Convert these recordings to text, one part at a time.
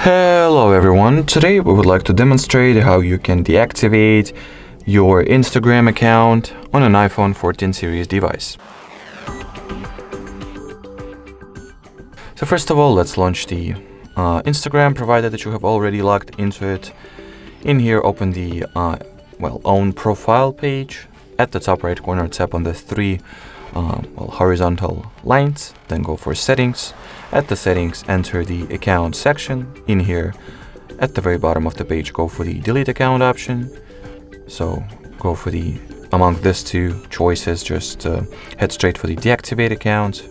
Hello everyone, today we would like to demonstrate how you can deactivate your Instagram account on an iPhone 14 series device. So first of all, let's launch the Instagram, provided that you have already logged into it. In here, open the own profile page. At the top right corner, tap on the three horizontal lines, then go for settings. At the settings, enter the account section. In here, at the very bottom of the page, go for the delete account option. So go for among these two choices, just head straight for the deactivate account.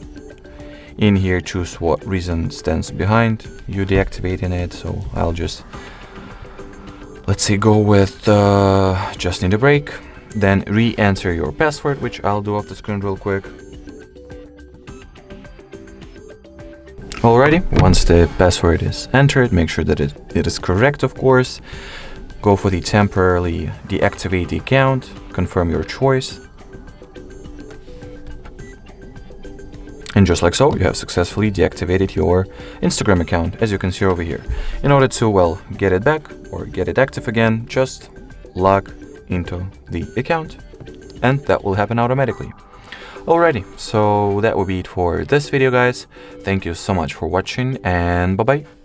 In here, choose what reason stands behind you deactivating it. So I'll just, let's say, go with just need a break. Then re-enter your password, which I'll do off the screen real quick. Alrighty, once the password is entered, make sure that it is correct, of course. Go for the temporarily deactivate the account, confirm your choice. And just like so, you have successfully deactivated your Instagram account, as you can see over here. In order to, get it back or get it active again, just log into the account, and that will happen automatically. Alrighty, so that will be it for this video, guys. Thank you so much for watching, and bye-bye.